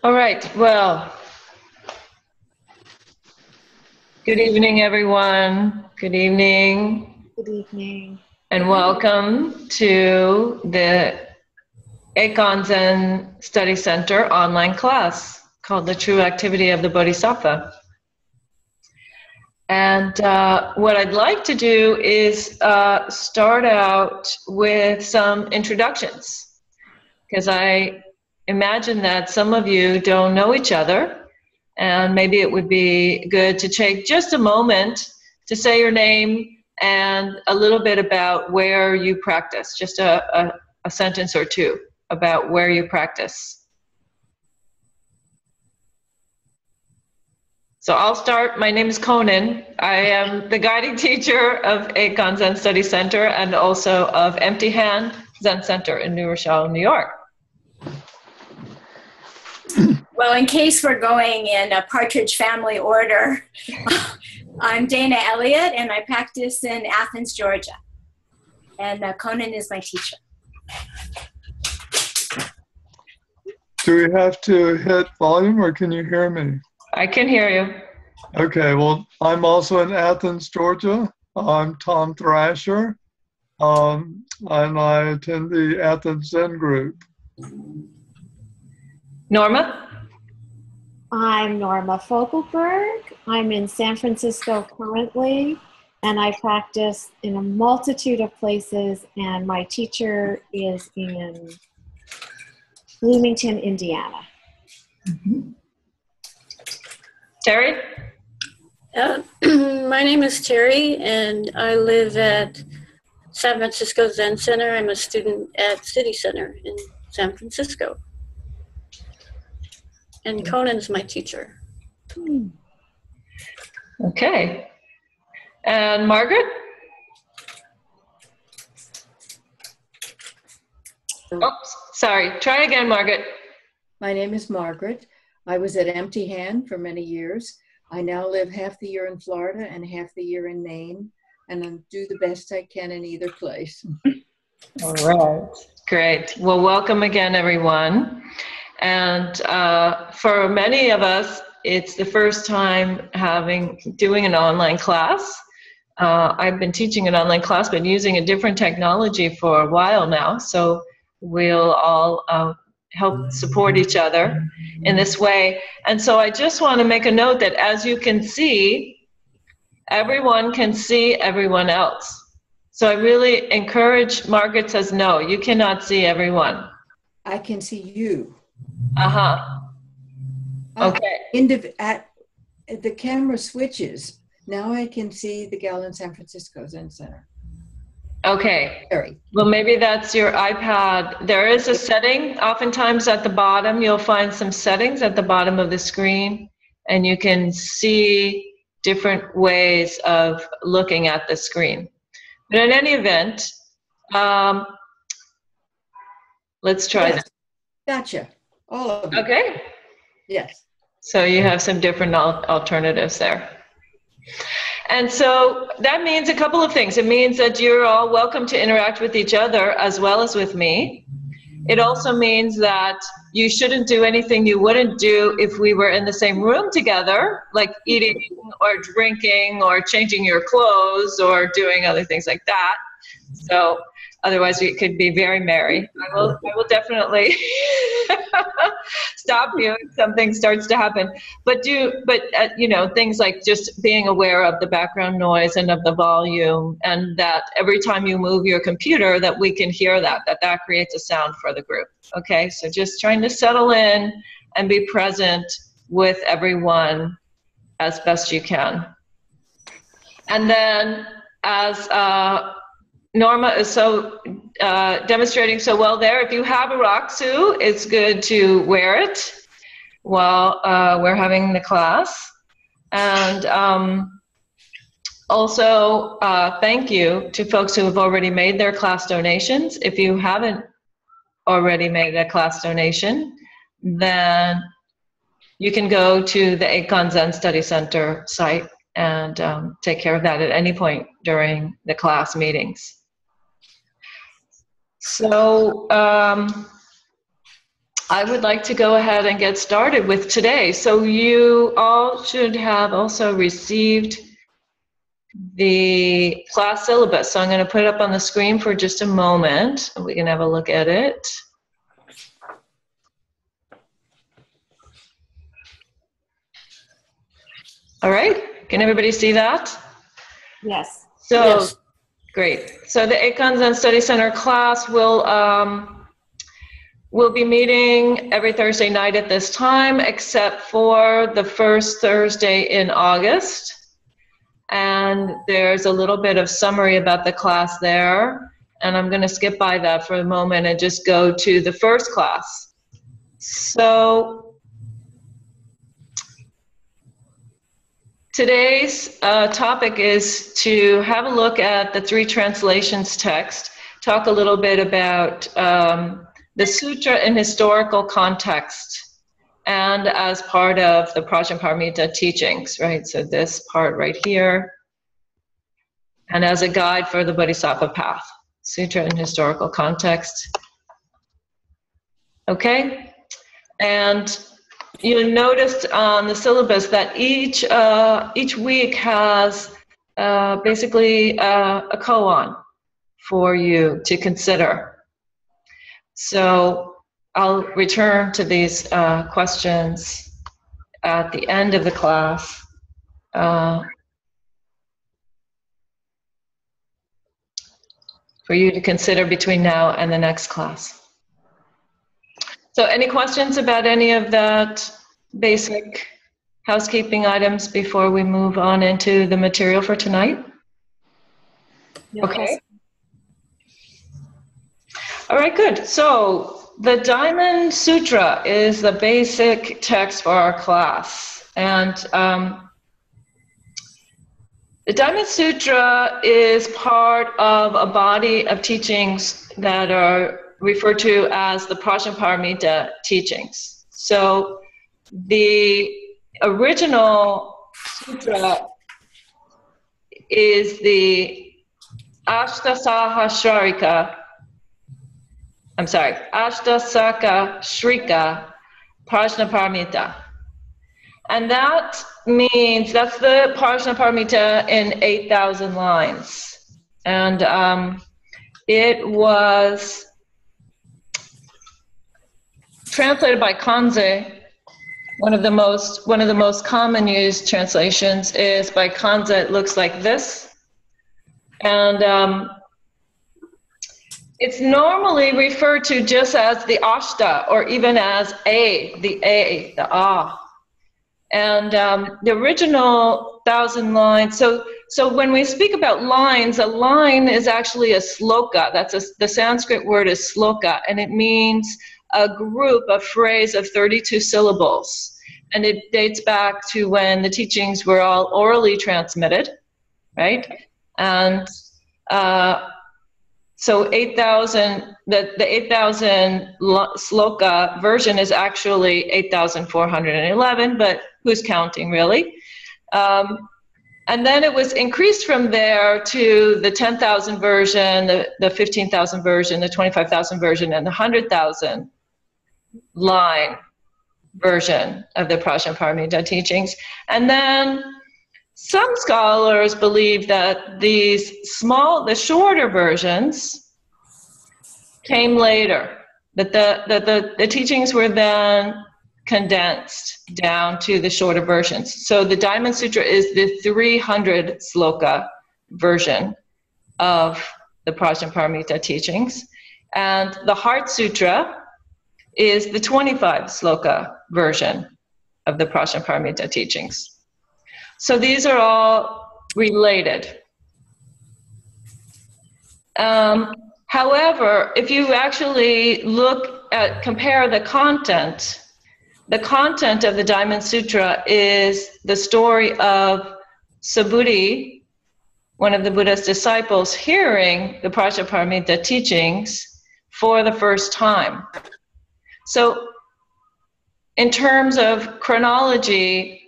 All right, well, good evening, everyone. Good evening. Good evening. And welcome to the Ekan Zen Study Center online class called The True Activity of the Bodhisattva. And what I'd like to do is start out with some introductions, because I imagine that some of you don't know each other, and maybe it would be good to take just a moment to say your name and a little bit about where you practice, just a sentence or two about where you practice. So I'll start. My name is Konin. I am the guiding teacher of Ekan Zen Study Center and also of Empty Hand Zen Center in New Rochelle, New York. Well, in case we're going in a Partridge Family order, I'm Dana Elliott, and I practice in Athens, Georgia. And Konin is my teacher. Do we have to hit volume, or can you hear me? I can hear you. Okay, well, I'm also in Athens, Georgia. I'm Tom Thrasher, and I attend the Athens Zen group. Norma? I'm Norma Fogelberg. I'm in San Francisco currently, and I practice in a multitude of places, and my teacher is in Bloomington, Indiana. Mm-hmm. Terry? My name is Terry, and I live at San Francisco Zen Center. I'm a student at City Center in San Francisco. And Konin's my teacher. Okay. And Margaret? Oops, sorry. Try again, Margaret. My name is Margaret. I was at Empty Hand for many years. I now live half the year in Florida and half the year in Maine, and I do the best I can in either place. All right. Great. Well, welcome again, everyone. And for many of us, it's the first time doing an online class. I've been teaching an online class, but using a different technology for a while now. So we'll all help support each other in this way. And so I just want to make a note that, as you can see, everyone can see everyone else. So I really encourage, Margaret says, no, you cannot see everyone. I can see you. Uh-huh. Okay. The camera switches. Now I can see the gal in San Francisco Zen Center. Okay. Sorry. Well, maybe that's your iPad. There is a setting. Oftentimes at the bottom, you'll find some settings at the bottom of the screen, and you can see different ways of looking at the screen. But in any event, let's try Yes. that. Gotcha. All of you. Okay. Yes. So you have some different alternatives there. And so that means a couple of things. It means that you're all welcome to interact with each other as well as with me. It also means that you shouldn't do anything you wouldn't do if we were in the same room together, like eating or drinking or changing your clothes or doing other things like that. So otherwise we could be very merry. I will definitely stop you if something starts to happen. But you know, things like just being aware of the background noise and of the volume, and that every time you move your computer that we can hear that creates a sound for the group. Okay, so just trying to settle in and be present with everyone as best you can. And then, as Norma is so demonstrating so well there, if you have a Raksu, it's good to wear it while we're having the class. And also, thank you to folks who have already made their class donations. If you haven't already made a class donation, then you can go to the Ekan Zen Study Center site and take care of that at any point during the class meetings. So I would like to go ahead and get started with today. So you all should have also received the class syllabus. So I'm going to put it up on the screen for just a moment, and we can have a look at it. All right, can everybody see that? Yes. So, Yes. Great. So the Ekan Zen Study Center class will we'll be meeting every Thursday night at this time, except for the first Thursday in August. And there's a little bit of summary about the class there. And I'm going to skip by that for a moment and just go to the first class. So today's topic is to have a look at the 3 translations text, talk a little bit about the sutra in historical context and as part of the Prajnaparamita teachings, right? So this part right here, and as a guide for the Bodhisattva path, sutra in historical context. Okay, and you noticed on the syllabus that each week has basically a koan for you to consider. So I'll return to these questions at the end of the class. For you to consider between now and the next class. So any questions about any of that basic housekeeping items before we move on into the material for tonight? No Okay. question. All right, good. So the Diamond Sutra is the basic text for our class. And the Diamond Sutra is part of a body of teachings that are referred to as the Prajnaparamita teachings. So the original sutra is the Ashtasaka Shrika Prajnaparamita. And that means, that's the Prajnaparamita in 8,000 lines. And it was translated by Kanze. One of the most common used translations is by Kanze. It looks like this. And it's normally referred to just as the Ashta, or even as the A. And the original 1,000 lines, so when we speak about lines, a line is actually a sloka. The Sanskrit word is sloka, and it means a group, a phrase of 32 syllables. And it dates back to when the teachings were all orally transmitted, right? And so 8,000, the 8,000 sloka version is actually 8,411, but who's counting really? And then it was increased from there to the 10,000 version, the 15,000 version, the 25,000 version, and the 100,000 line version of the Prajnaparamita teachings. And then some scholars believe that the shorter versions came later, that the teachings were then condensed down to the shorter versions. So the Diamond Sutra is the 300 sloka version of the Prajnaparamita teachings, and the Heart Sutra is the 25 sloka version of the Prajnaparamita teachings. So these are all related. However, if you actually compare the content of the Diamond Sutra is the story of Subhuti, one of the Buddha's disciples, hearing the Prajnaparamita teachings for the first time. So in terms of chronology,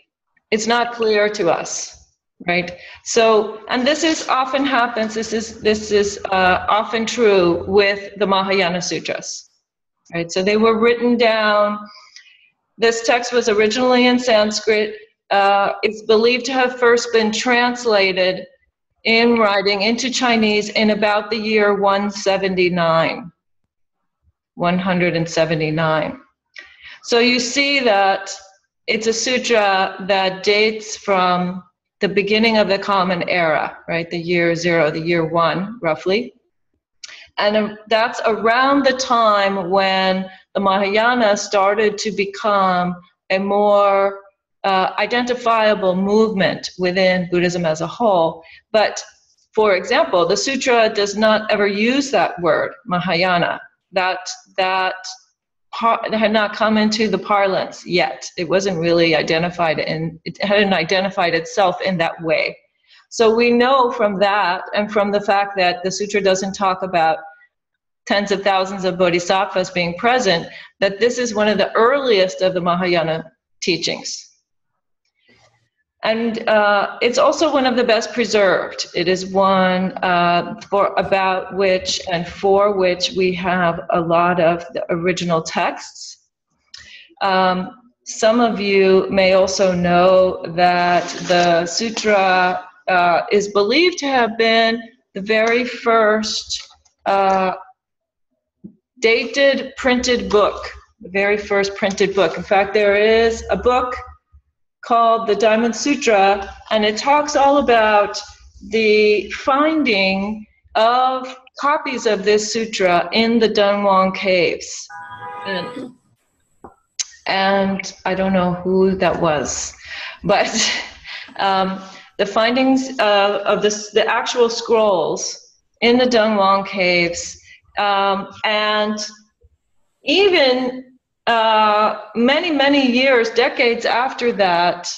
it's not clear to us, right? So, and this is often happens, this is often true with the Mahayana Sutras. right? So they were written down. This text was originally in Sanskrit. It's believed to have first been translated in writing into Chinese in about the year 179. So you see that it's a sutra that dates from the beginning of the Common Era, right? The year 0, the year 1, roughly. And that's around the time when the Mahayana started to become a more identifiable movement within Buddhism as a whole. But, for example, the sutra does not ever use that word, Mahayana. That had not come into the parlance yet. It wasn't really identified, and it hadn't identified itself in that way. So we know from that, and from the fact that the sutra doesn't talk about tens of thousands of bodhisattvas being present, that this is one of the earliest of the Mahayana teachings. And it's also one of the best preserved. It is one about which and for which we have a lot of the original texts. Some of you may also know that the sutra is believed to have been the very first dated printed book, the very first printed book. In fact, there is a book called the Diamond Sutra, and it talks all about the finding of copies of this sutra in the Dunhuang caves. And I don't know who that was, but the findings of the actual scrolls in the Dunhuang caves, and even many years, decades after that,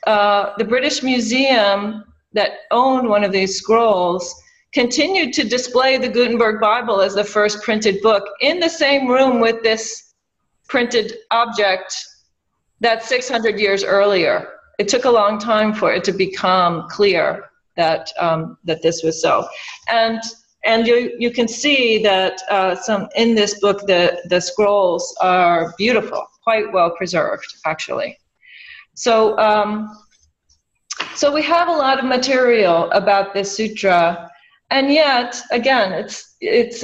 the British Museum that owned one of these scrolls continued to display the Gutenberg Bible as the first printed book in the same room with this printed object that's 600 years earlier. It took a long time for it to become clear that that this was so. And you can see that some in this book, the scrolls are beautiful, quite well preserved, actually. So, so we have a lot of material about this sutra, and yet, again, it's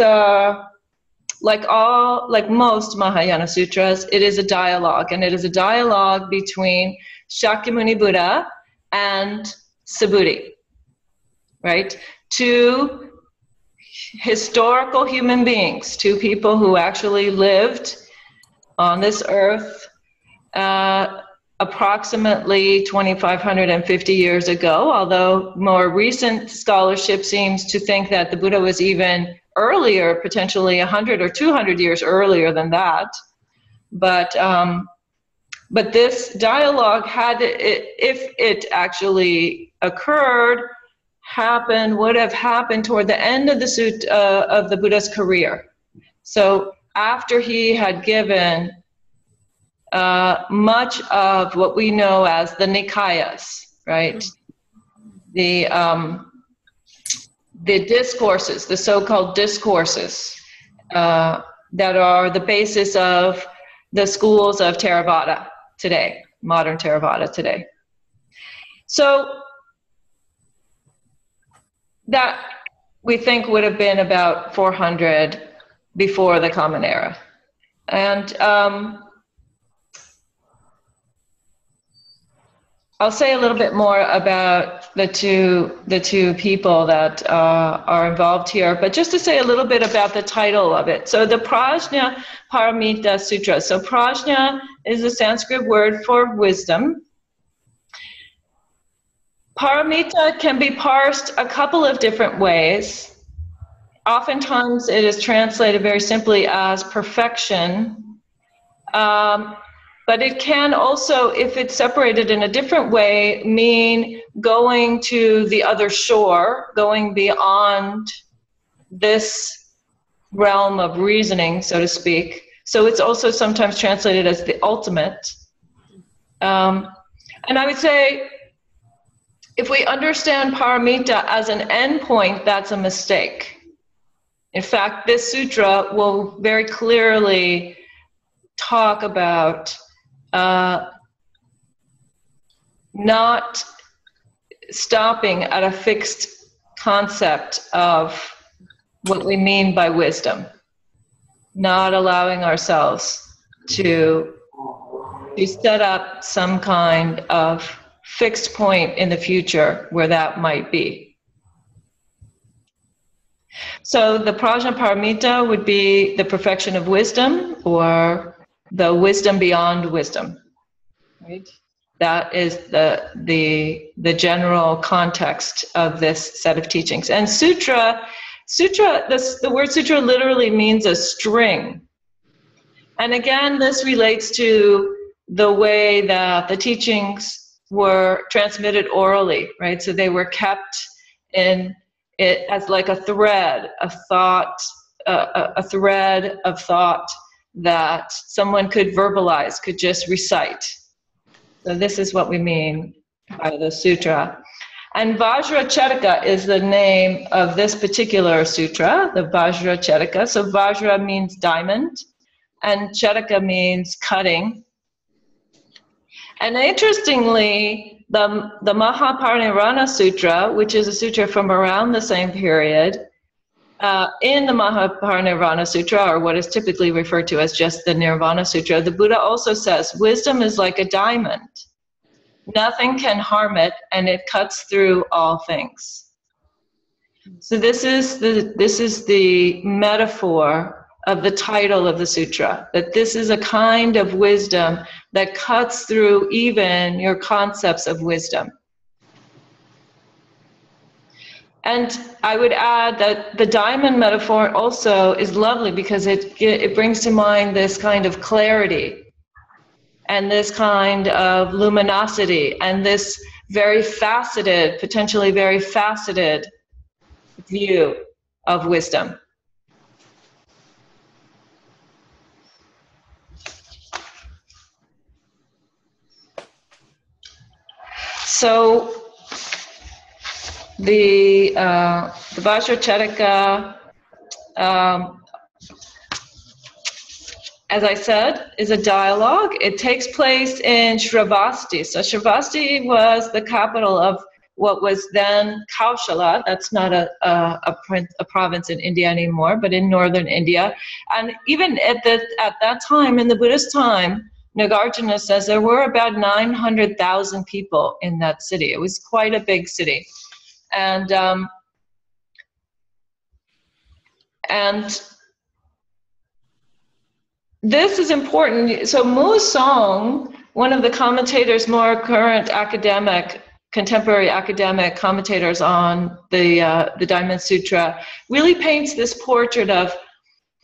like most Mahayana sutras, it is a dialogue, and it is a dialogue between Shakyamuni Buddha and Subhuti, right? Two historical human beings, two people who actually lived on this earth approximately 2,550 years ago, although more recent scholarship seems to think that the Buddha was even earlier, potentially 100 or 200 years earlier than that. But this dialogue if it actually occurred, would have happened toward the end of the Buddha's career. So after he had given much of what we know as the Nikayas, right? The discourses, the so-called discourses that are the basis of the schools of Theravada today, modern Theravada today. So that we think would have been about 400 before the Common Era. And I'll say a little bit more about the two people that are involved here, but just to say a little bit about the title of it. So the Prajna Paramita Sutra. So Prajna is a Sanskrit word for wisdom. Paramita can be parsed a couple of different ways. Oftentimes it is translated very simply as perfection, but it can also, if it's separated in a different way, mean going to the other shore, going beyond this realm of reasoning, so to speak. So it's also sometimes translated as the ultimate. And I would say, if we understand paramita as an endpoint, that's a mistake. In fact, this sutra will very clearly talk about not stopping at a fixed concept of what we mean by wisdom, not allowing ourselves to set up some kind of fixed point in the future where that might be. So the prajnaparamita would be the perfection of wisdom, or the wisdom beyond wisdom, right? That is the general context of this set of teachings. And sutra, the word sutra literally means a string. And again, this relates to the way that the teachings were transmitted orally, right? So they were kept in it as like a thread of thought, a thread of thought that someone could verbalize, could just recite. So this is what we mean by the sutra. And Vajracharaka is the name of this particular sutra, the Vajracharaka. So Vajra means diamond, and Charaka means cutting. And interestingly, the Mahaparinirvana Sutra, which is a sutra from around the same period, in the Mahaparinirvana Sutra, or what is typically referred to as just the Nirvana Sutra, the Buddha also says, wisdom is like a diamond. Nothing can harm it, and it cuts through all things. So this is the metaphor of the title of the sutra, that this is a kind of wisdom that cuts through even your concepts of wisdom. And I would add that the diamond metaphor also is lovely because it brings to mind this kind of clarity and this kind of luminosity and this very faceted, potentially very faceted view of wisdom. So the Vajracharaka, as I said, is a dialogue. It takes place in Shravasti. So Shravasti was the capital of what was then Kaushala. That's not a province in India anymore, but in northern India. And even at that time, in the Buddhist time, Nagarjuna says there were about 900,000 people in that city. It was quite a big city. And this is important. So Mu Song, one of the commentators, more current contemporary academic commentators on the Diamond Sutra, really paints this portrait of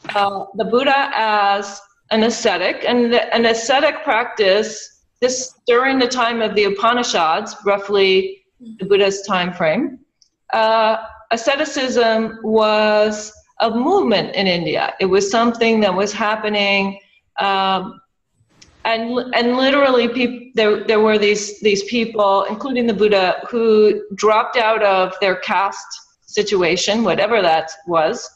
the Buddha as an ascetic, and an ascetic practice, this during the time of the Upanishads, roughly the Buddha's time frame. Asceticism was a movement in India. It was something that was happening, and literally there were these people, including the Buddha, who dropped out of their caste situation, whatever that was,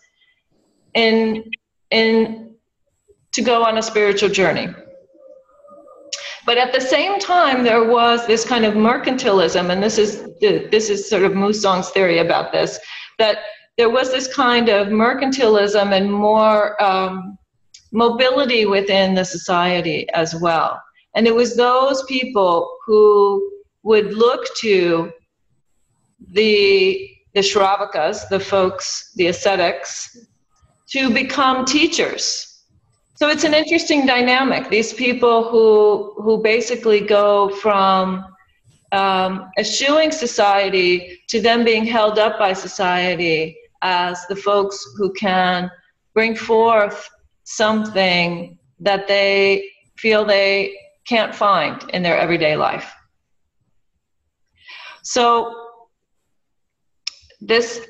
to go on a spiritual journey. But at the same time, there was this kind of mercantilism, and this is sort of Mu Song's theory about this, that there was this kind of mercantilism and more mobility within the society as well. And it was those people who would look to the Shravakas, the folks, the ascetics, to become teachers. So it's an interesting dynamic. These people who basically go from eschewing society to them being held up by society as the folks who can bring forth something that they feel they can't find in their everyday life. So this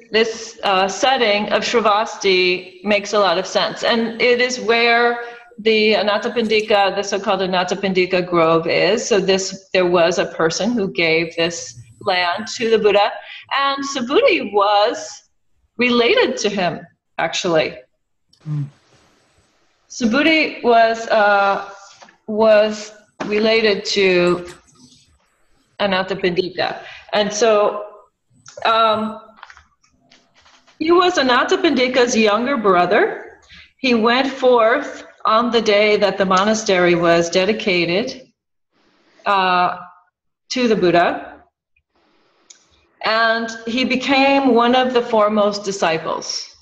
setting of Shravasti makes a lot of sense, and it is where the Anathapindika, the so-called Anathapindika grove is. So there was a person who gave this land to the Buddha, and Subhuti was related to him actually. Subhuti was related to Anathapindika. And so he was Anathapindika's younger brother. He went forth on the day that the monastery was dedicated to the Buddha, and he became one of the foremost disciples.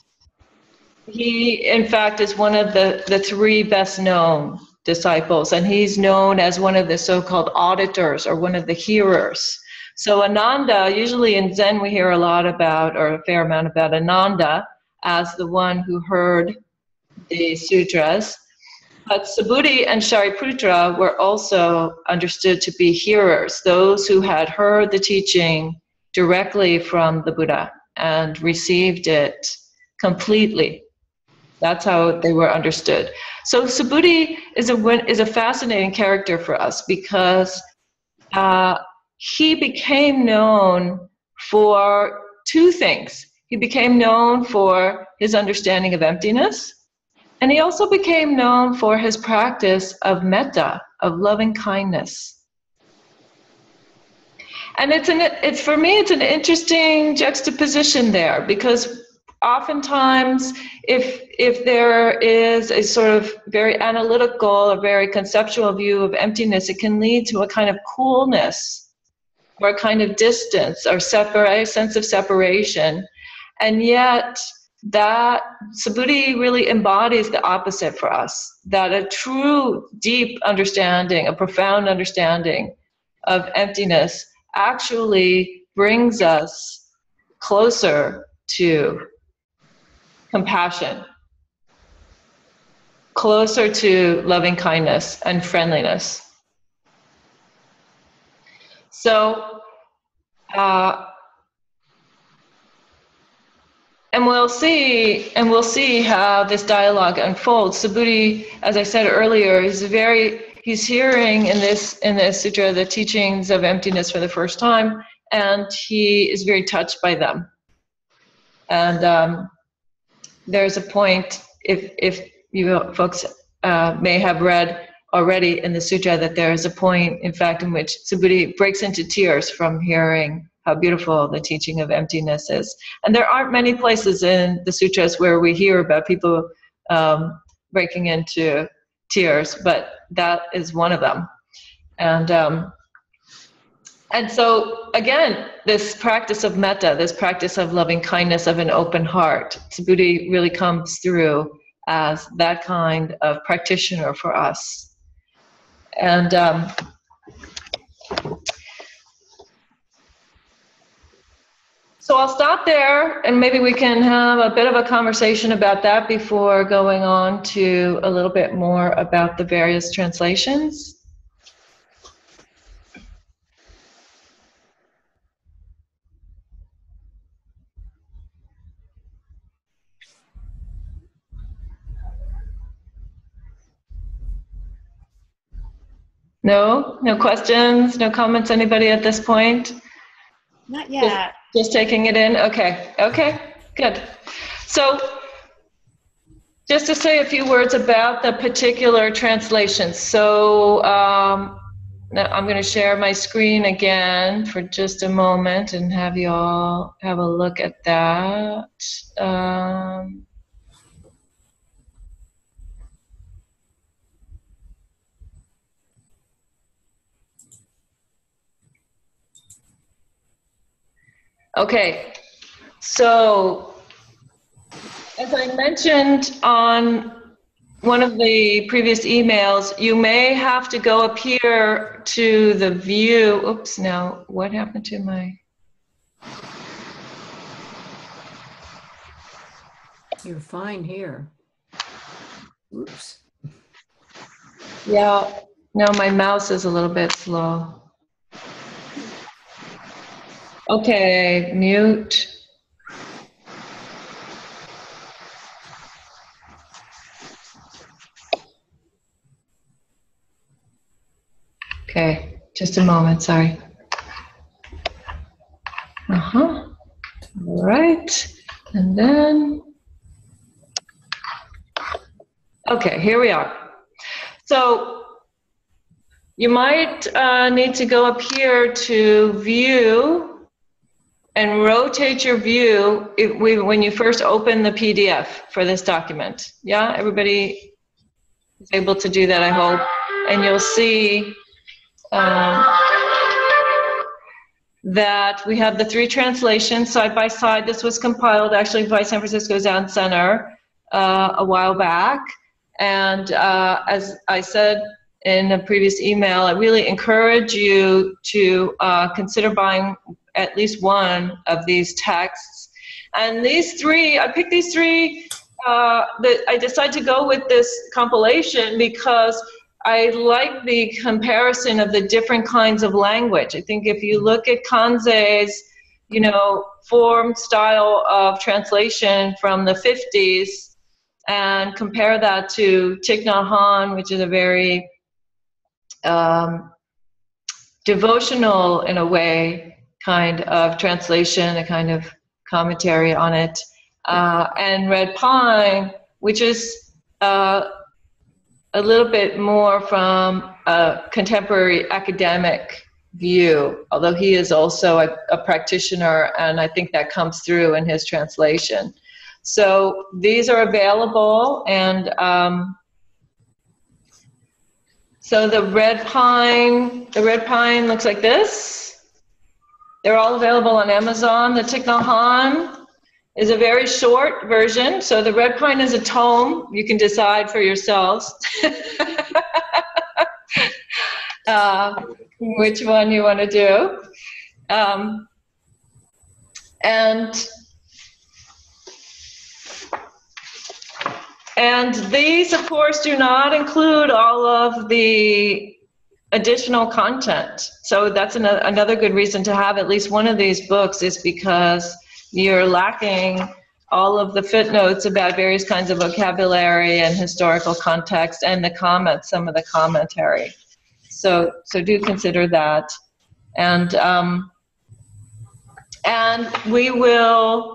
He, in fact, is one of the three best known disciples, and he's known as one of the so-called auditors, or one of the hearers. So Ananda, usually in Zen we hear a lot about, or a fair amount about Ananda as the one who heard the sutras. But Subhuti and Shariputra were also understood to be hearers, those who had heard the teaching directly from the Buddha and received it completely. That's how they were understood. So Subhuti is a fascinating character for us, because he became known for two things. He became known for his understanding of emptiness, and he also became known for his practice of metta, of loving kindness. And it's for me, it's an interesting juxtaposition there, because oftentimes if there is a sort of very analytical or very conceptual view of emptiness, it can lead to a kind of coolness or a kind of distance or sense of separation. And yet that Subhuti really embodies the opposite for us, that a true deep understanding, a profound understanding of emptiness actually brings us closer to compassion, closer to loving kindness and friendliness. So, and we'll see how this dialogue unfolds. Subhuti, as I said earlier, he's hearing in this sutra the teachings of emptiness for the first time, and he is very touched by them. And there's a point, if you folks may have read already in the sutra, that there is a point, in fact, in which Subhuti breaks into tears from hearing how beautiful the teaching of emptiness is. And there aren't many places in the sutras where we hear about people breaking into tears, but that is one of them. And so, again, this practice of metta, this practice of loving kindness, of an open heart, Subhuti really comes through as that kind of practitioner for us. And so I'll stop there, and maybe we can have a bit of a conversation about that before going on to a little bit more about the various translations. No questions, no comments, anybody at this point? Not yet. Just taking it in? Okay, good. So just to say a few words about the particular translations. So now I'm going to share my screen again for just a moment and have you all have a look at that. Okay, so as I mentioned on one of the previous emails, you may have to go up here to the view. Oops, now what happened to my... You're fine here. Oops. Yeah, no, my mouse is a little bit slow. Okay, mute. Okay, just a moment, sorry. All right, and then Okay, here we are. So you might need to go up here to view and rotate your view when you first open the PDF for this document. Yeah, everybody is able to do that, I hope. And you'll see that we have the 3 translations side by side. This was compiled actually by San Francisco Zen Center a while back. And as I said in a previous email, I really encourage you to consider buying at least one of these texts. And these 3, I picked these 3, I decided to go with this compilation because I like the comparison of the different kinds of language. I think if you look at Kanze's, form style of translation from the 50s and compare that to Thich Nhat Hanh, which is a very devotional, in a way, kind of translation, a kind of commentary on it, and Red Pine, which is a little bit more from a contemporary academic view, although he is also a practitioner, and I think that comes through in his translation. So these are available, and so the red pine looks like this. They're all available on Amazon. The Thich Nhat Hanh is a very short version. So the red pine is a tome. You can decide for yourselves which one you want to do. And these, of course, do not include all of the additional content. So that's another good reason to have at least one of these books, is because you're lacking all of the footnotes about various kinds of vocabulary and historical context, and the comments, some of the commentary. So do consider that. And we will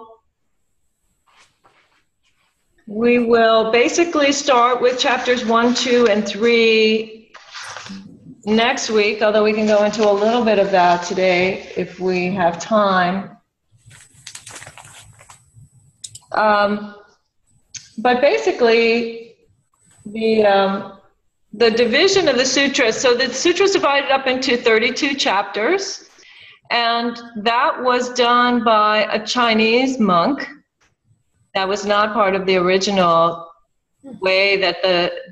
basically start with chapters 1, 2, and 3 next week, although we can go into a little bit of that today if we have time. But basically, the division of the sutras, so the sutra is divided up into 32 chapters, and that was done by a Chinese monk. That was not part of the original way that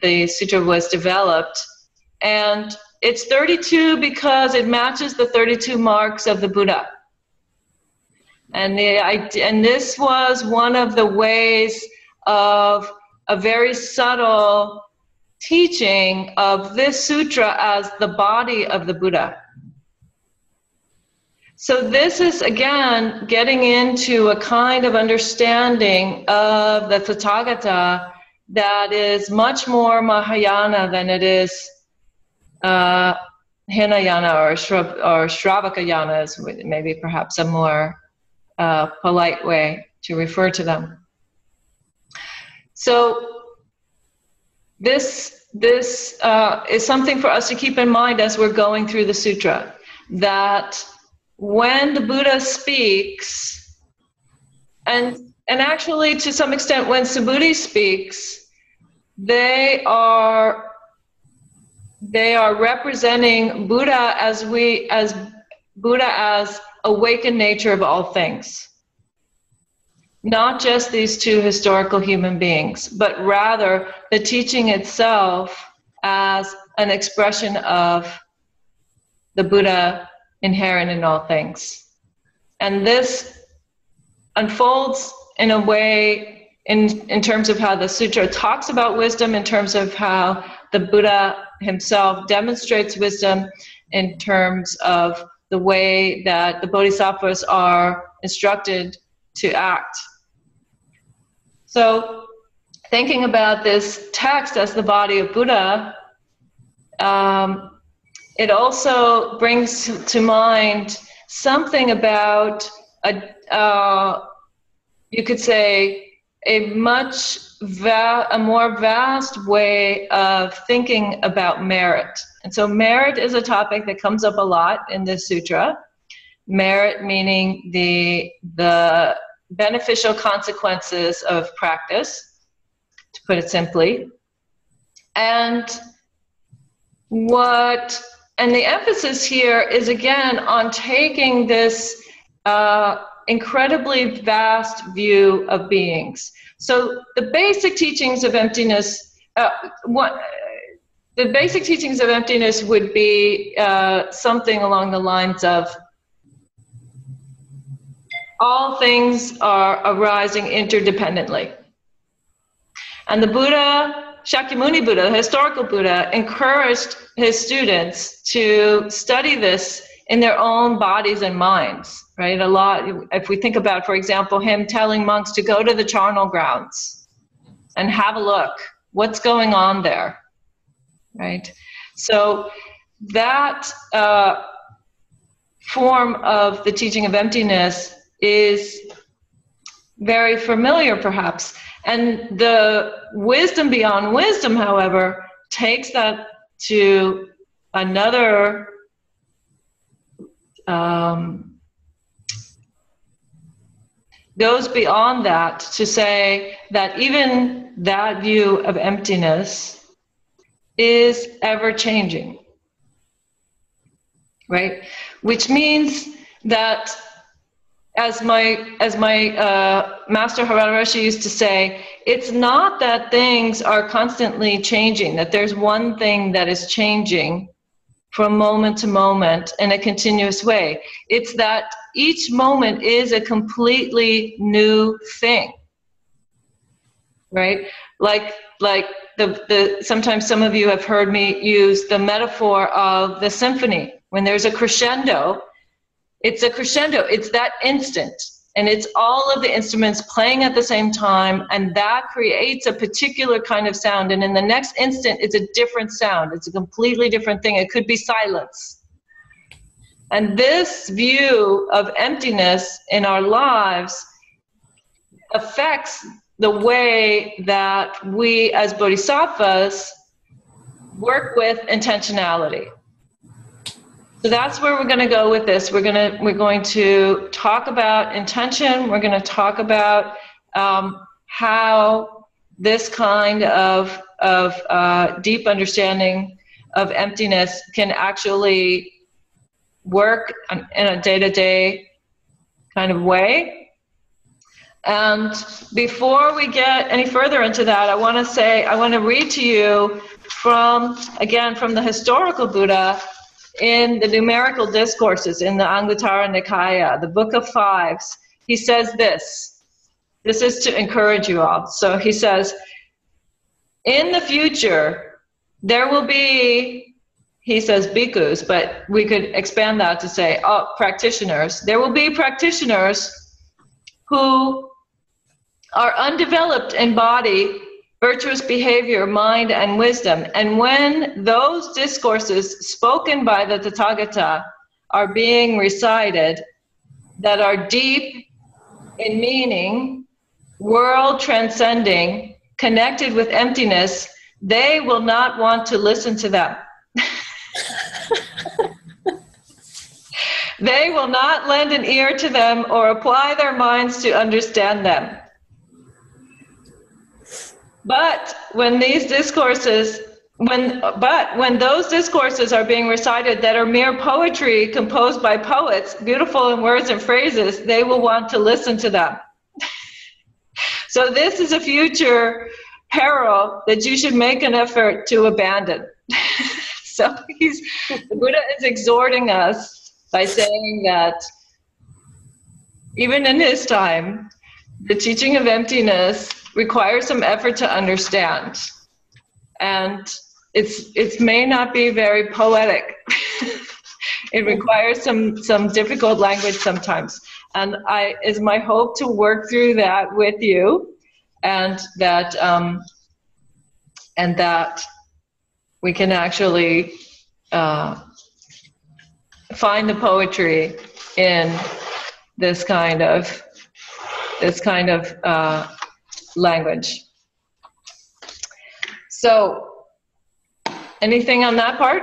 the sutra was developed. And it's 32 because it matches the 32 marks of the Buddha. And this was one of the ways of a very subtle teaching of this sutra as the body of the Buddha. So this is, again, getting into a kind of understanding of the Tathagata that is much more Mahayana than it is Hinayana or Shravakayana, is maybe perhaps a more polite way to refer to them. So this is something for us to keep in mind as we're going through the sutra, that when the Buddha speaks, and actually to some extent when Subhuti speaks, they are representing Buddha as awakened nature of all things. Not just these 2 historical human beings, but rather the teaching itself as an expression of the Buddha inherent in all things. And this unfolds in a way in terms of how the sutra talks about wisdom, in terms of how the Buddha himself demonstrates wisdom, in terms of the way that the Bodhisattvas are instructed to act. So thinking about this text as the body of Buddha, it also brings to mind something about you could say, a much a more vast way of thinking about merit. And so merit is a topic that comes up a lot in this sutra. Merit meaning the beneficial consequences of practice, to put it simply. And the emphasis here is again on taking this incredibly vast view of beings. So the basic teachings of emptiness, would be something along the lines of all things are arising interdependently. And the Buddha, Shakyamuni Buddha, the historical Buddha, encouraged his students to study this in their own bodies and minds, right? A lot, if we think about, for example, him telling monks to go to the charnel grounds and have a look, what's going on there, right? So that form of the teaching of emptiness is very familiar, perhaps. And the wisdom beyond wisdom, however, takes that to another goes beyond that to say that even that view of emptiness is ever changing, right? Which means that as my master Harada used to say, it's not that things are constantly changing, that there's one thing that is changing from moment to moment in a continuous way. It's that each moment is a completely new thing, right? Like sometimes some of you have heard me use the metaphor of the symphony. When there's a crescendo, it's a crescendo, it's that instant. And it's all of the instruments playing at the same time, and that creates a particular kind of sound. And in the next instant, it's a different sound. It's a completely different thing. It could be silence. And this view of emptiness in our lives affects the way that we as bodhisattvas work with intentionality. So that's where we're going to go with this. We're going to talk about intention. We're going to talk about how this kind of deep understanding of emptiness can actually work in a day-to-day kind of way. And before we get any further into that, I want to read to you from the historical Buddha in the numerical discourses in the Anguttara Nikaya, the Book of Fives. He says this. This is to encourage you all. So he says, in the future, there will be, he says bhikkhus, but we could expand that to say, practitioners. There will be practitioners who are undeveloped in body, virtuous behavior, mind, and wisdom. And when those discourses spoken by the Tathagata are being recited, that are deep in meaning, world transcending, connected with emptiness, they will not want to listen to them. They will not lend an ear to them or apply their minds to understand them. But when these discourses, when those discourses are being recited that are mere poetry composed by poets, beautiful in words and phrases, they will want to listen to them. So this is a future peril that you should make an effort to abandon. So the Buddha is exhorting us by saying that even in his time, the teaching of emptiness requires some effort to understand. And it may not be very poetic. It requires some difficult language sometimes. And it's my hope to work through that with you, and that we can actually find the poetry in this kind of language. So, anything on that part?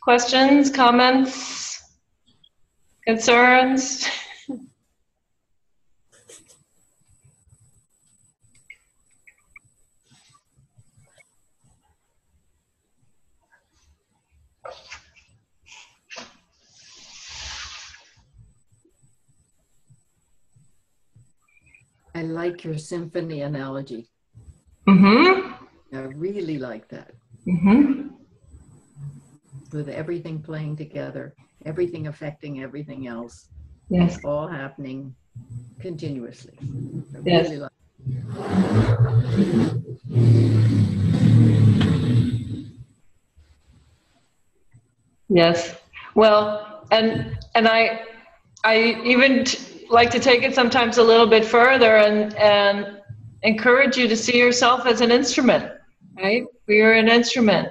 Questions, comments, concerns? I like your symphony analogy. Mm-hmm. I really like that. Mm-hmm. With everything playing together, everything affecting everything else. Yes. All happening continuously. I Yes. really like Yes. Well, and I even like to take it sometimes a little bit further and encourage you to see yourself as an instrument, right? We are an instrument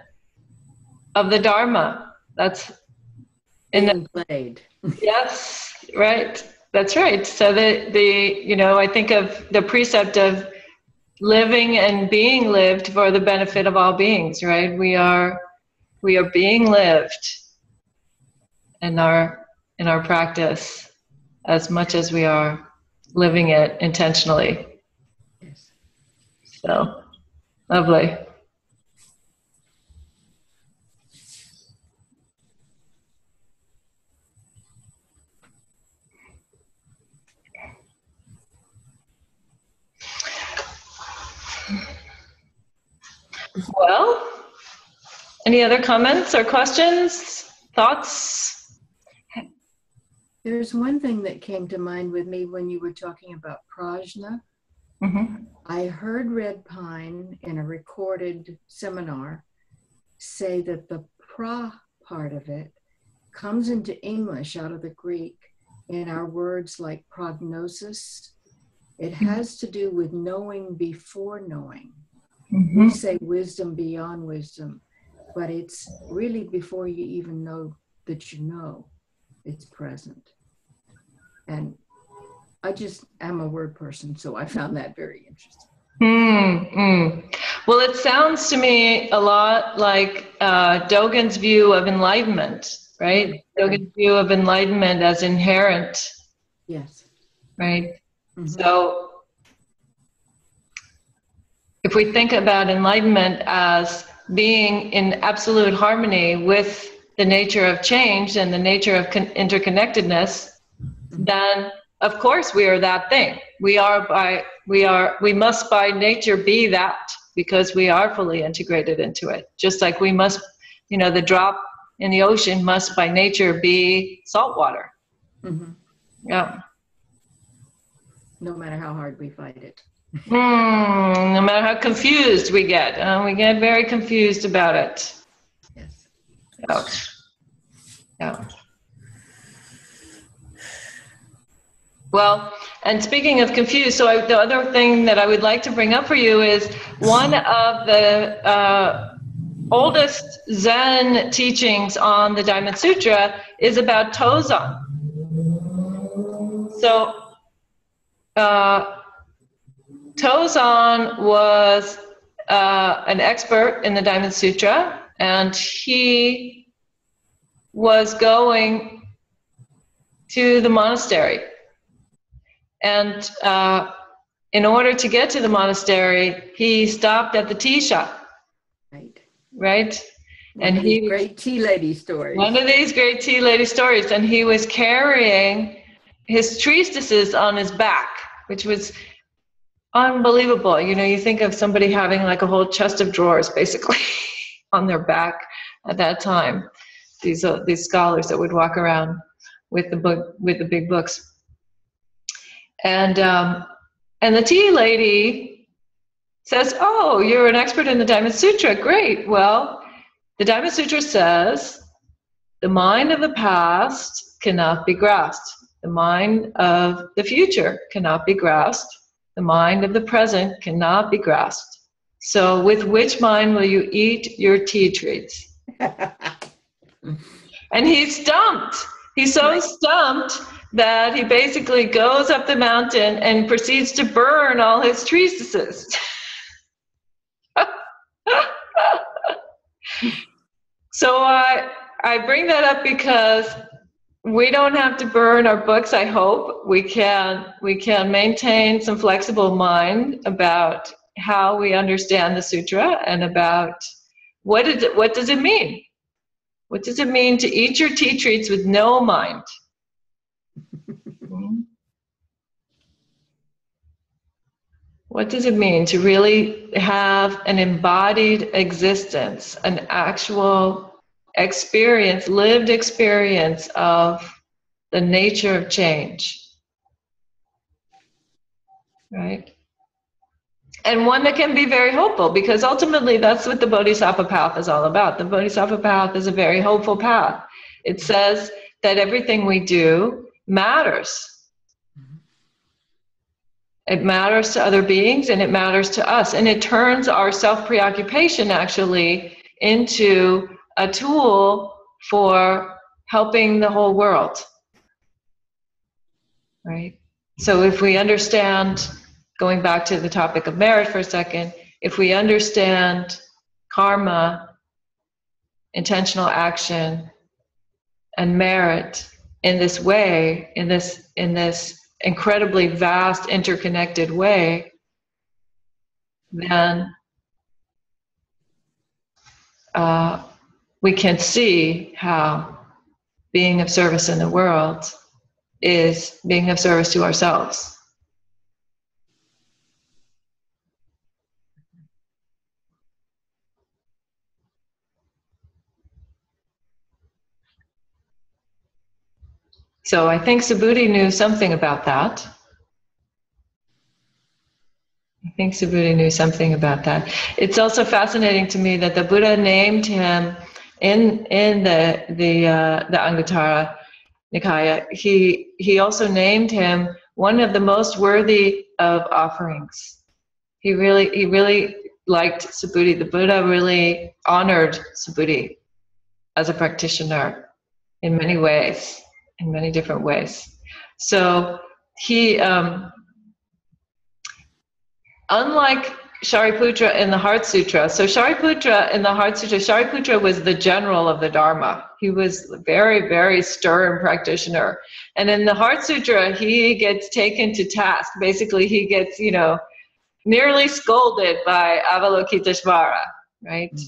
of the Dharma. That's being played. yes, right. That's right. So I think of the precept of living and being lived for the benefit of all beings, right? We are being lived in our practice as much as we are living it intentionally. Yes. So lovely. Well, any other comments or questions, thoughts? There's one thing that came to mind with me when you were talking about prajna. Mm-hmm. I heard Red Pine in a recorded seminar say that the pra part of it comes into English out of the Greek in our words like prognosis. It has to do with knowing before knowing. Mm-hmm. We say wisdom beyond wisdom, but it's really before you even know that you know it's present. And I just am a word person, so I found that very interesting. Mm-hmm. Well, it sounds to me a lot like Dogen's view of enlightenment, right? Dogen's view of enlightenment as inherent. Yes. Right? Mm-hmm. So if we think about enlightenment as being in absolute harmony with the nature of change and the nature of interconnectedness, then of course we are that thing. We must by nature be that, because we are fully integrated into it. Just like we must, the drop in the ocean must by nature be salt water. Mm-hmm. Yeah. No matter how hard we fight it. No matter how confused we get very confused about it. Yes. Yeah. Well, and speaking of confused, so the other thing that I would like to bring up for you is one of the oldest Zen teachings on the Diamond Sutra is about Tozan. So, Tozan was an expert in the Diamond Sutra, and he was going to the monastery. And in order to get to the monastery, he stopped at the tea shop. Right? One of these great tea lady stories. One of these great tea lady stories. And he was carrying his treatises on his back, which was unbelievable. You think of somebody having like a whole chest of drawers basically on their back at that time. These scholars that would walk around with the big books. And the tea lady says, "Oh, you're an expert in the Diamond Sutra. Great. Well, the Diamond Sutra says the mind of the past cannot be grasped. The mind of the future cannot be grasped. The mind of the present cannot be grasped. So with which mind will you eat your tea treats?" And he's stumped. He's so stumped that he basically goes up the mountain and proceeds to burn all his treatises. So I bring that up because we don't have to burn our books. I hope we can maintain some flexible mind about how we understand the sutra and about what does it mean? What does it mean to eat your tea treats with no mind? What does it mean to really have an embodied existence, an actual experience, lived experience of the nature of change, right? And one that can be very hopeful, because ultimately that's what the Bodhisattva path is all about. The Bodhisattva path is a very hopeful path. It says that everything we do matters. It matters to other beings and it matters to us. And it turns our self-preoccupation actually into a tool for helping the whole world, right? So if we understand, going back to the topic of merit for a second, if we understand karma, intentional action, and merit in this way, in this incredibly vast, interconnected way, then we can see how being of service in the world is being of service to ourselves. So I think Subhuti knew something about that. It's also fascinating to me that the Buddha named him in the Anguttara Nikaya. He also named him one of the most worthy of offerings. He really liked Subhuti. The Buddha really honored Subhuti as a practitioner in many ways, in many different ways. So he, unlike Shariputra in the Heart Sutra, so Shariputra in the Heart Sutra, Shariputra was the general of the Dharma. He was a very, very stern practitioner. And in the Heart Sutra, he gets taken to task. Basically, he gets, nearly scolded by Avalokiteshvara, right?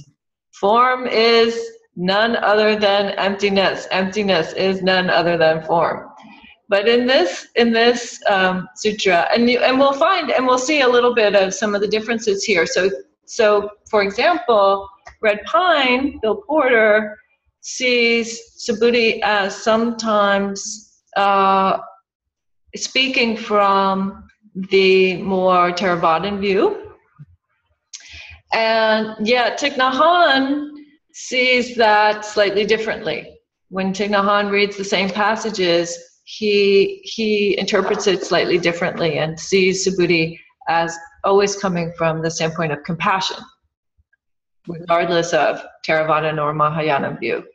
Form is none other than emptiness. Emptiness is none other than form. But in this sutra, and we'll see a little bit of some of the differences here. So for example, Red Pine, Bill Porter, sees Subhuti as sometimes speaking from the more Theravadan view, and yet Thich Nhat Hanh sees that slightly differently. When Thich Nhat Hanh reads the same passages, he interprets it slightly differently and sees Subhuti as always coming from the standpoint of compassion, regardless of Theravada or Mahayana view.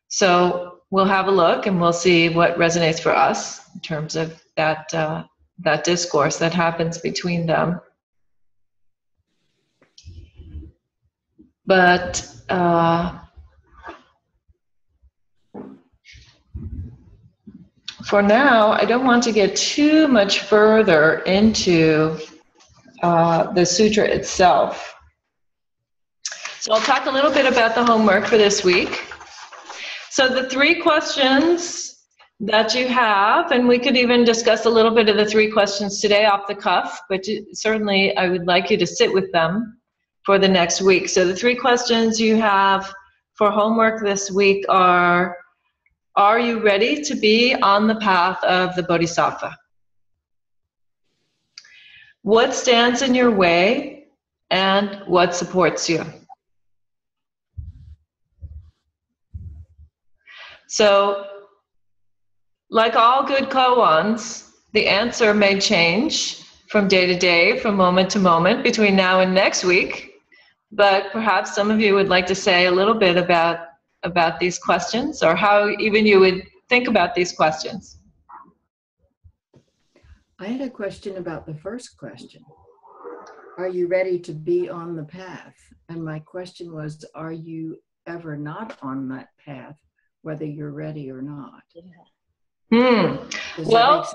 So we'll have a look and we'll see what resonates for us in terms of that discourse that happens between them. But for now, I don't want to get too much further into the sutra itself. So I'll talk a little bit about the homework for this week. So the 3 questions that you have, and we could even discuss a little bit of the 3 questions today off the cuff, but certainly I would like you to sit with them for the next week. So the 3 questions you have for homework this week are you ready to be on the path of the Bodhisattva? What stands in your way and what supports you? So, like all good koans, the answer may change from day to day, from moment to moment, between now and next week. But perhaps some of you would like to say a little bit about these questions, or how even you would think about these questions. I had a question about the first question. are you ready to be on the path? And my question was, are you ever not on that path, whether you're ready or not? Well,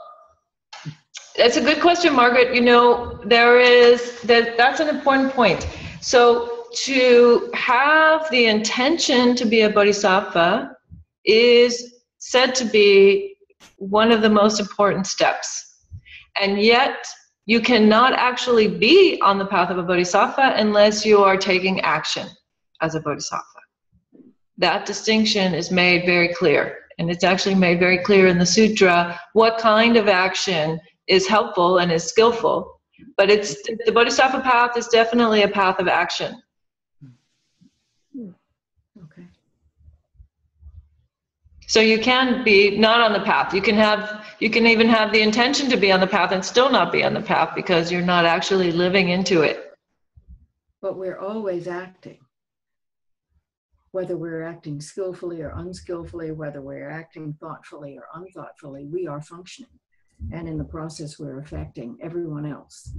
that's a good question, Margaret. You know, that's an important point. So to have the intention to be a bodhisattva is said to be one of the most important steps. And yet, you cannot actually be on the path of a bodhisattva unless you are taking action as a bodhisattva. That distinction is made very clear. And it's actually made very clear in the sutra what kind of action is helpful and is skillful. But the bodhisattva path is definitely a path of action. Okay. So you can be not on the path. You can even have the intention to be on the path and still not be on the path because you're not actually living into it. But we're always acting. Whether we're acting skillfully or unskillfully, whether we're acting thoughtfully or unthoughtfully, we are functioning. And in the process, we're affecting everyone else.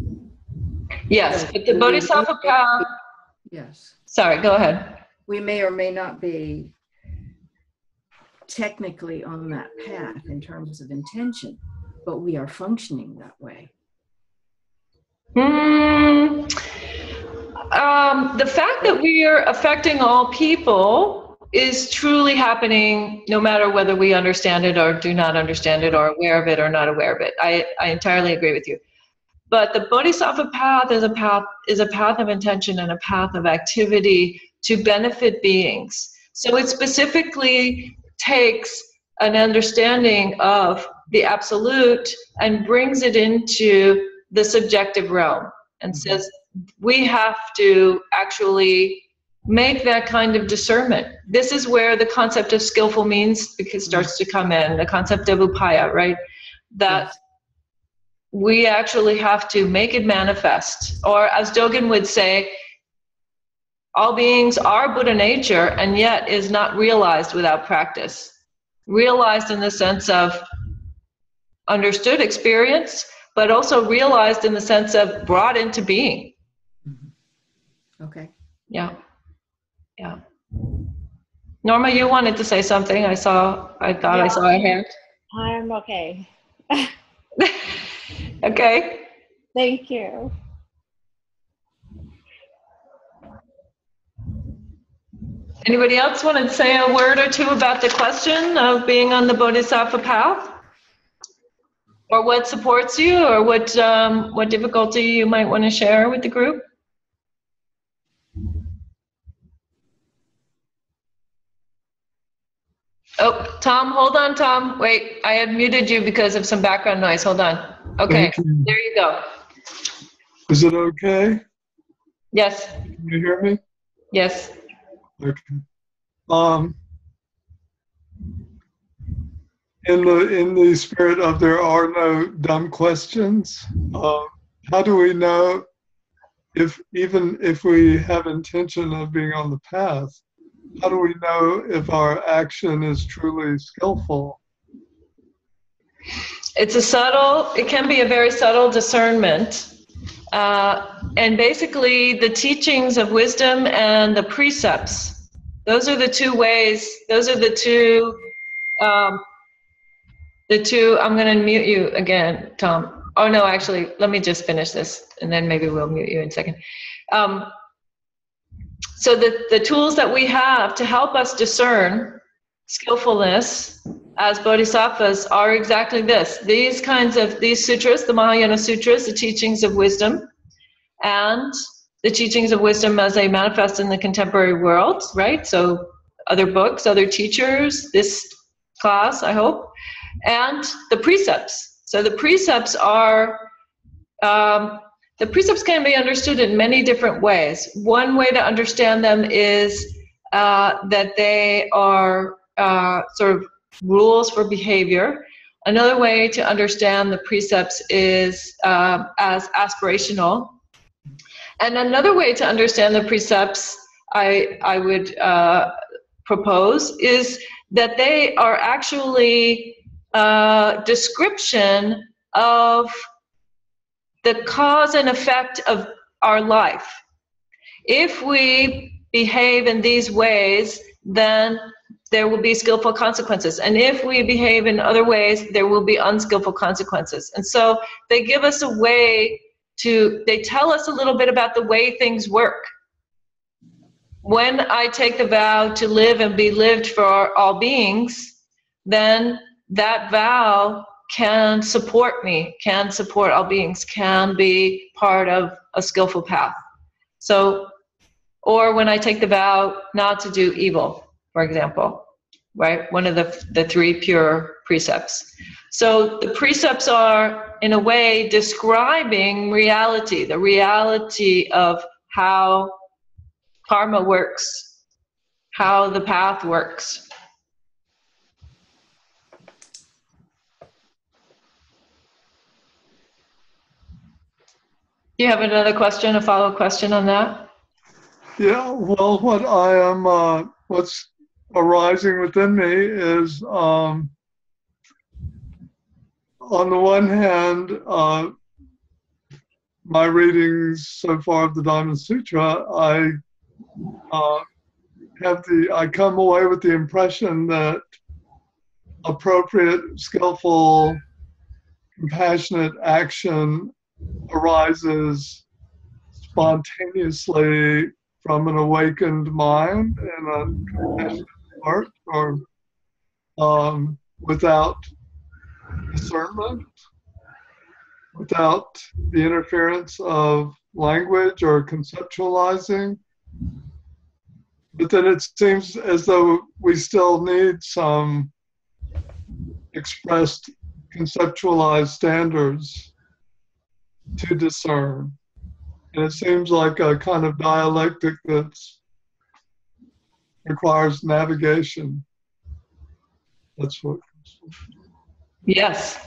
Yes, So but the bodhisattva path... Yes. Sorry, go ahead. We may or may not be technically on that path in terms of intention, but we are functioning that way. The fact that we are affecting all people is truly happening no matter whether we understand it or do not understand it or aware of it or not aware of it. I entirely agree with you. But the bodhisattva path is a path of intention and a path of activity to benefit beings. So it specifically takes an understanding of the absolute and brings it into the subjective realm and says, we have to actually make that kind of discernment. This is where the concept of skillful means starts to come in, the concept of upaya, right? That we actually have to make it manifest. Or as Dogen would say, all beings are Buddha nature and yet is not realized without practice. Realized in the sense of understood experience, but also realized in the sense of brought into being. Okay. Yeah. Yeah. Norma, you wanted to say something. I thought I saw a hand. I'm okay. Okay. Thank you. Anybody else want to say a word or two about the question of being on the bodhisattva path? Or what supports you, or what difficulty you might want to share with the group? Oh, Tom, hold on, Tom. Wait, I had muted you because of some background noise. Hold on. Okay, there you go. Is it okay? Yes. Can you hear me? Yes. Okay. In the spirit of there are no dumb questions, how do we know even if we have intention of being on the path, how do we know if our action is truly skillful? It can be a very subtle discernment. And basically the teachings of wisdom and the precepts, those are the two ways, I'm going to mute you again, Tom. Oh no, actually, let me just finish this and then maybe we'll mute you in a second. So the tools that we have to help us discern skillfulness as bodhisattvas are exactly this. These sutras, the Mahayana sutras, the teachings of wisdom, and the teachings of wisdom as they manifest in the contemporary world, right? So other books, other teachers, this class, I hope, and the precepts. So the precepts can be understood in many different ways. One way to understand them is that they are sort of rules for behavior. Another way to understand the precepts is as aspirational. And another way to understand the precepts I would propose is that they are actually description of the cause and effect of our life. If we behave in these ways, then there will be skillful consequences. And if we behave in other ways, there will be unskillful consequences. And so they give us a way they tell us a little bit about the way things work. When I take the vow to live and be lived for all beings, then that vow can support me, can support all beings, can be part of a skillful path. So, or when I take the vow not to do evil, for example, right? One of the three pure precepts. So the precepts are, in a way, describing reality, the reality of how karma works, how the path works. Do you have another question, a follow-up question on that? Yeah, well, what's arising within me is, on the one hand, my readings so far of the Diamond Sutra, I come away with the impression that appropriate, skillful, compassionate action arises spontaneously from an awakened mind and a compassionate heart, or without discernment, without the interference of language or conceptualizing. But then it seems as though we still need some expressed conceptualized standards to discern. And it seems like a kind of dialectic that requires navigation. That's what. Yes.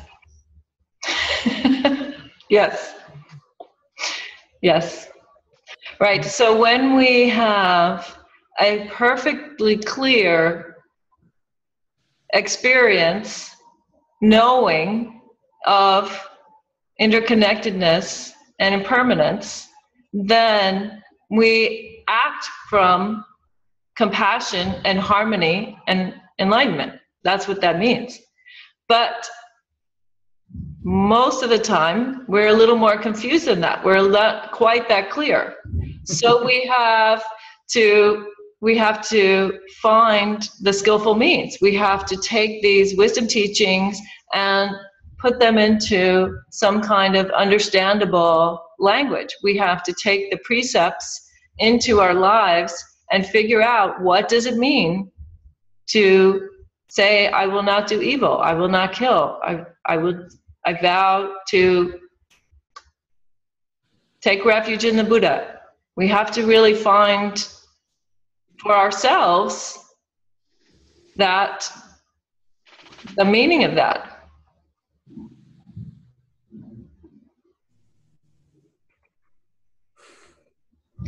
Yes. Yes. Right. So when we have a perfectly clear experience, knowing of interconnectedness and impermanence, then we act from compassion and harmony and enlightenment. That's what that means. But most of the time, we're a little more confused than that. We're not quite that clear. So we have to find the skillful means. We have to take these wisdom teachings and put them into some kind of understandable language. We have to take the precepts into our lives and figure out, what does it mean to say, I will not do evil, I will not kill, I vow to take refuge in the Buddha. We have to really find for ourselves that the meaning of that.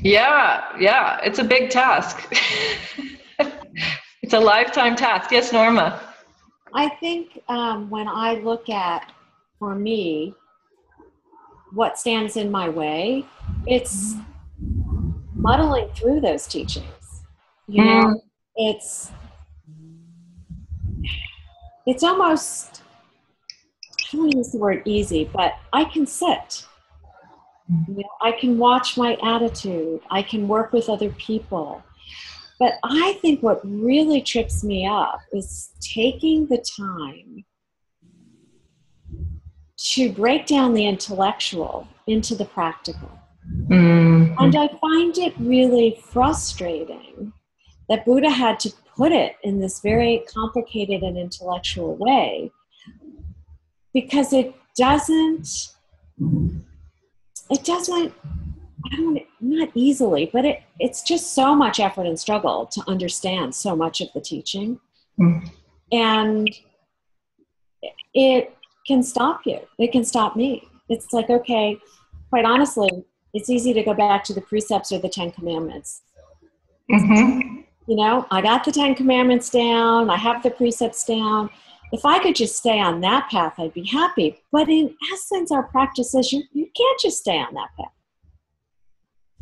Yeah, it's a big task. It's a lifetime task. Yes, Norma? I think when I look at, for me, what stands in my way, it's muddling through those teachings. You know, it's almost, I don't want to use the word easy, but I can sit. You know, I can watch my attitude. I can work with other people. But I think what really trips me up is taking the time to break down the intellectual into the practical. Mm-hmm. And I find it really frustrating that Buddha had to put it in this very complicated and intellectual way, because it doesn't, not easily, but it's just so much effort and struggle to understand so much of the teaching. Mm. And it can stop you. It can stop me. It's like, okay, quite honestly, it's easy to go back to the precepts or the 10 Commandments. Mm-hmm. You know, I got the 10 Commandments down. I have the precepts down. If I could just stay on that path, I'd be happy. But in essence, our practice says you can't just stay on that path.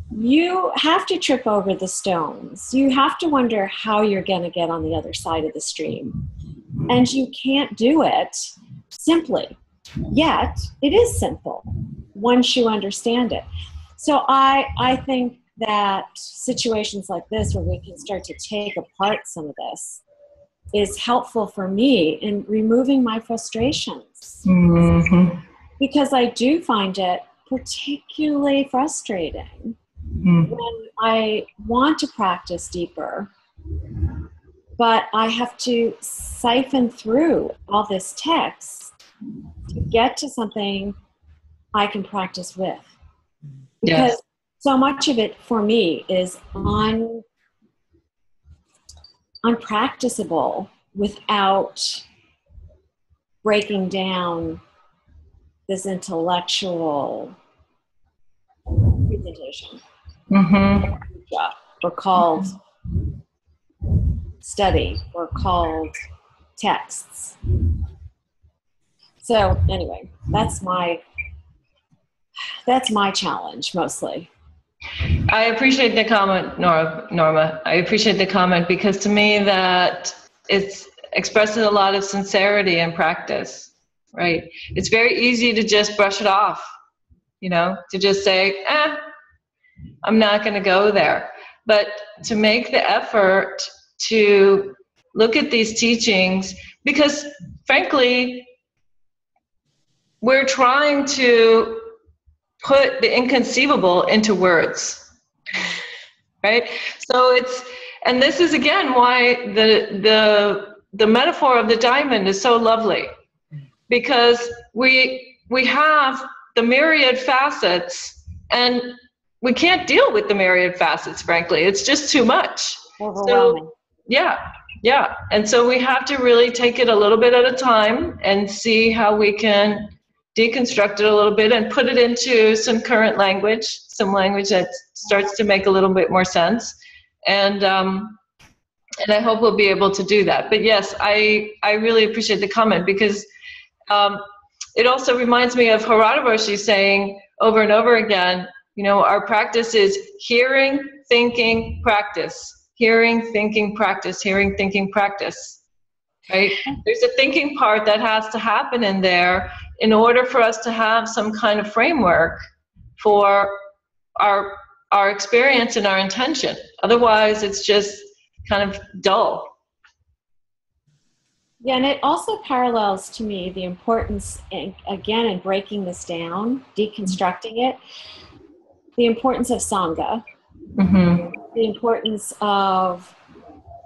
you have to trip over the stones. You have to wonder how you're going to get on the other side of the stream. And you can't do it simply. Yet, it is simple once you understand it. So I think that situations like this where we can start to take apart some of this is helpful for me in removing my frustrations. Mm-hmm. Because I do find it particularly frustrating when I want to practice deeper, but I have to siphon through all this text to get to something I can practice with. Because so much of it for me is unpracticable without breaking down this intellectual presentation. Or called study, or called texts. So anyway, that's my challenge mostly. I appreciate the comment, Norma. I appreciate the comment because to me that it expresses a lot of sincerity in practice, right? It's very easy to just brush it off, to just say, I'm not going to go there. But to make the effort to look at these teachings, because frankly, we're trying to put the inconceivable into words, right? So and this is again why the metaphor of the diamond is so lovely, because we have the myriad facets, and we can't deal with the myriad facets, frankly. It's just too much. Overwhelming. So, yeah. And so we have to really take it a little bit at a time and see how we can deconstruct it a little bit and put it into some current language, some language that starts to make a little bit more sense. And I hope we'll be able to do that. But yes, I really appreciate the comment, because it also reminds me of Harada Roshi saying over and over again, our practice is hearing, thinking, practice. Hearing, thinking, practice. Hearing, thinking, practice. Right? There's a thinking part that has to happen in there in order for us to have some kind of framework for our experience and our intention. Otherwise, it's just kind of dull. Yeah, and it also parallels to me the importance, again, in breaking this down, deconstructing it, the importance of Sangha, the importance of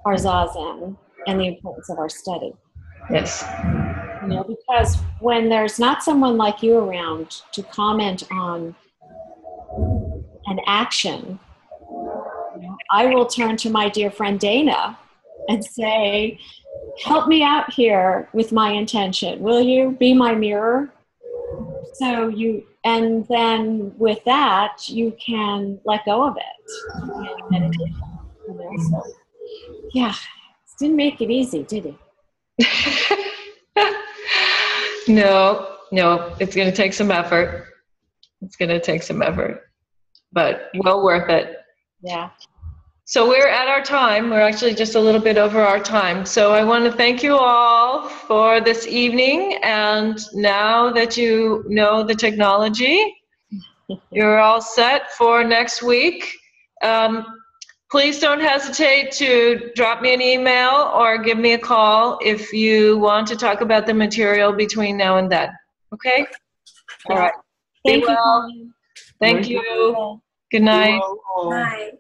our Zazen, and the importance of our study. Yes. Because when there's not someone like you around to comment on an action, I will turn to my dear friend Dana and say, help me out here with my intention. Will you be my mirror? And then with that, you can let go of it. And meditate. So, yeah, didn't make it easy, did it? No, it's going to take some effort. But well worth it. Yeah. So we're at our time. We're actually just a little bit over our time. So I want to thank you all for this evening. And now that you know the technology, you're all set for next week. Please don't hesitate to drop me an email or give me a call if you want to talk about the material between now and then. Okay? All right. Thank you. Thank you. Good night. Well, Bye.